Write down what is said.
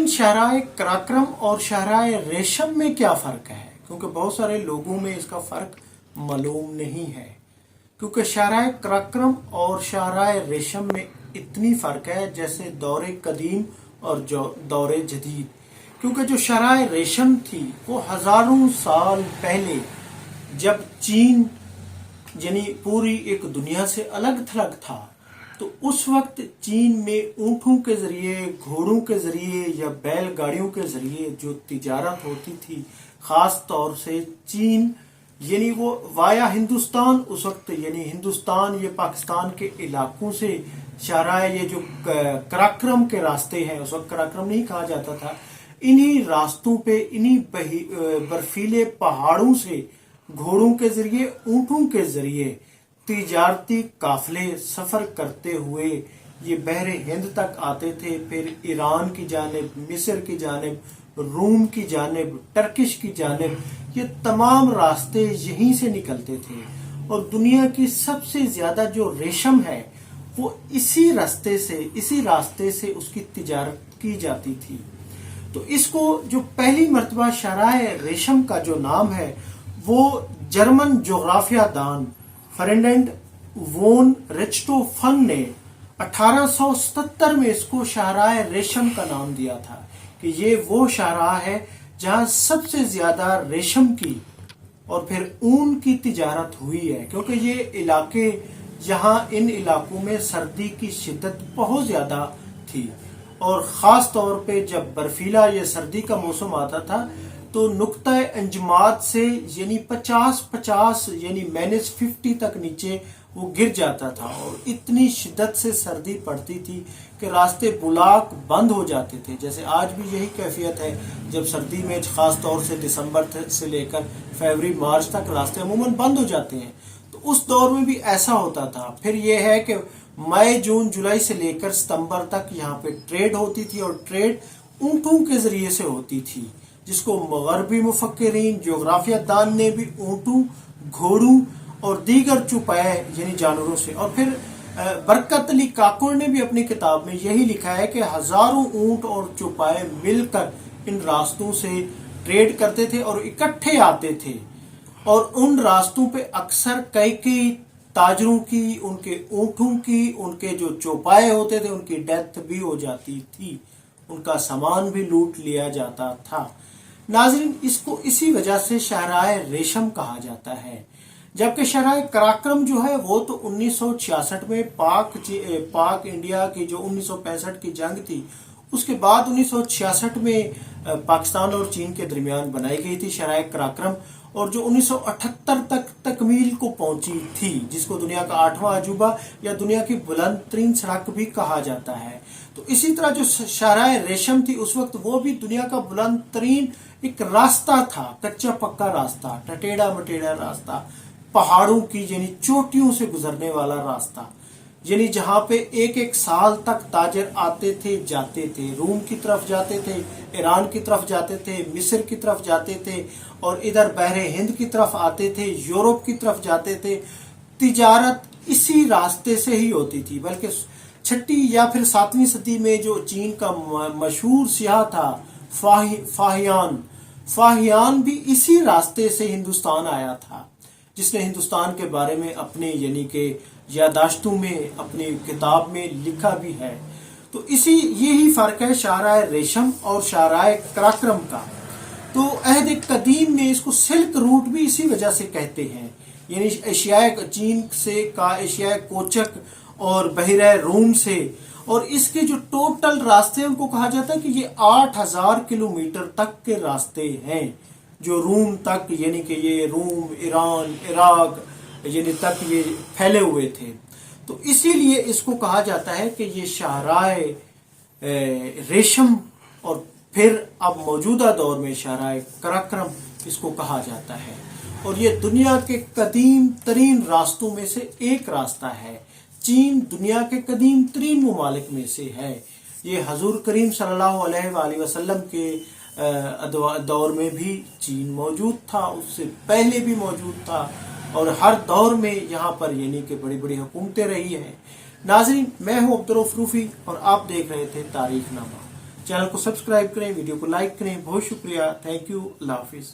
नाज़रीन, शाहराए कराक्रम और शाहराए रेशम में क्या फ़र्क है? क्योंकि बहुत सारे लोगों में इसका फ़र्क मालूम नहीं है। क्योंकि शाहराए कराक्रम और शाहराए रेशम में इतनी फ़र्क है जैसे दौरे कदीम और दौरे जदीद। क्योंकि जो शाहराए रेशम थी वो हज़ारों साल पहले, जब चीन यानी पूरी एक दुनिया से अलग थलग था, तो उस वक्त चीन में ऊँटों के ज़रिए, घोड़ों के ज़रिए या बैलगाड़ियों के ज़रिए जो तिजारत होती थी, ख़ास तौर से चीन यानी वो वाया हिंदुस्तान, उस वक्त यानी हिंदुस्तान ये पाकिस्तान के इलाकों से शाहराए ये जो कराक्रम के रास्ते हैं, उस वक्त कराक्रम नहीं कहा जाता था, इन्हीं रास्तों पे, इन्हीं बर्फीले पहाड़ों से घोड़ों के ज़रिए, ऊँटों के ज़रिए तिजारती काफिले सफ़र करते हुए ये बहरे हिंद तक आते थे। फिर ईरान की जानिब, मिस्र की जानिब, रूम की जानिब, टर्किश की जानिब, ये तमाम रास्ते यहीं से निकलते थे। और दुनिया की सबसे ज़्यादा जो रेशम है वो इसी रास्ते से उसकी तिजारत की जाती थी। तो इसको जो पहली मर्तबा शाहराए रेशम का जो नाम है वो जर्मन जोग्राफिया दान फर्डिनेंड वोन रिच्टहोफन ने 1877 में इसको शाहराए रेशम का नाम दिया था कि ये वो शाहराह है जहां सबसे ज्यादा रेशम की और फिर ऊन की तिजारत हुई है। क्योंकि ये इलाके, यहाँ इन इलाकों में सर्दी की शिद्दत बहुत ज्यादा थी और ख़ास तौर पे जब बर्फीला ये सर्दी का मौसम आता था तो नुक्ता अंजमात से यानी 50 यानी -50 तक नीचे वो गिर जाता था और इतनी शिद्दत से सर्दी पड़ती थी कि रास्ते बुलाक बंद हो जाते थे। जैसे आज भी यही कैफियत है, जब सर्दी में ख़ास तौर से दिसंबर से लेकर फरवरी मार्च तक रास्ते अमूमन बंद हो जाते हैं, तो उस दौर में भी ऐसा होता था। फिर यह है कि मई, जून, जुलाई से लेकर सितंबर तक यहाँ पे ट्रेड होती थी और ट्रेड ऊँटों के ज़रिए से होती थी, जिसको मगरबी मुफक्किरीन, जोग्राफिया दान ने भी ऊँटों, घोड़ों और दीगर चौपाए यानी जानवरों से। और फिर बरकत अली काकुर ने भी अपनी किताब में यही लिखा है कि हजारों ऊँट और चौपाए मिलकर इन रास्तों से ट्रेड करते थे और इकट्ठे आते थे और उन रास्तों पे अक्सर कई ताजरों की, उनके ऊँटों की, उनके जो चौपाए होते थे उनकी डेथ भी हो जाती थी, उनका सामान भी लूट लिया जाता था। नाज़रीन, इसको इसी वजह से शाहराए रेशम कहा जाता है। जबकि शाहराए कराक्रम जो है वो तो 1966 में पाक इंडिया की जो 1965 की जंग थी उसके बाद 1966 में पाकिस्तान और चीन के दरमियान बनाई गई थी शाहराए कराक्रम, और जो 1978 तक तकमील को पहुंची थी, जिसको दुनिया का 8वां अजूबा या दुनिया की बुलंद तरीन सड़क भी कहा जाता है। तो इसी तरह जो शाहराए रेशम थी उस वक्त वो भी दुनिया का बुलंद तरीन एक रास्ता था, कच्चा पक्का रास्ता, टटेड़ा मटेड़ा रास्ता, पहाड़ों की यानी चोटियों से गुजरने वाला रास्ता, यानी जहाँ पे एक साल तक ताजर आते थे, जाते थे, रूम की तरफ जाते थे, ईरान की तरफ जाते थे, मिस्र की तरफ जाते थे और इधर बहरे हिंद की तरफ आते थे, यूरोप की तरफ जाते थे। तिजारत इसी रास्ते से ही होती थी। बल्कि 6वीं या फिर 7वीं सदी में जो चीन का मशहूर सियाह था फाहियान भी इसी रास्ते से हिंदुस्तान आया था, जिसने हिंदुस्तान के बारे में अपने यानी कि यादाश्तों में, अपनी किताब में लिखा भी है। तो यही फर्क है शाहराए रेशम और शाहराए कराक्रम का। तो अहद कदीम में इसको सिल्क रूट भी इसी वजह से कहते हैं, यानी एशियाई चीन से का एशियाई कोचक और बहरे रूम से, और इसके जो टोटल रास्ते उनको कहा जाता है कि ये 8000 किलोमीटर तक के रास्ते हैं जो रूम तक, यानी कि ये रूम, ईरान, इराक यानी तक ये फैले हुए थे। तो इसीलिए इसको कहा जाता है कि ये शाहराए रेशम और फिर अब मौजूदा दौर में शाहराए कराक्रम इसको कहा जाता है। और ये दुनिया के कदीम तरीन रास्तों में से एक रास्ता है। चीन दुनिया के कदीम तरीन ममालिक में से है। ये हजूर करीम सल्लल्लाहु अलैहि वसल्लम के दौर में भी चीन मौजूद था, उससे पहले भी मौजूद था और हर दौर में यहाँ पर यानी कि बड़ी बड़ी हुकूमतें रही हैं। नाज़रीन, मैं हूँ अब्दुल रऊफ रूफी और आप देख रहे थे तारीखनामा। चैनल को सब्सक्राइब करें, वीडियो को लाइक करें। बहुत शुक्रिया, थैंक यू, अल्लाह हाफिज़।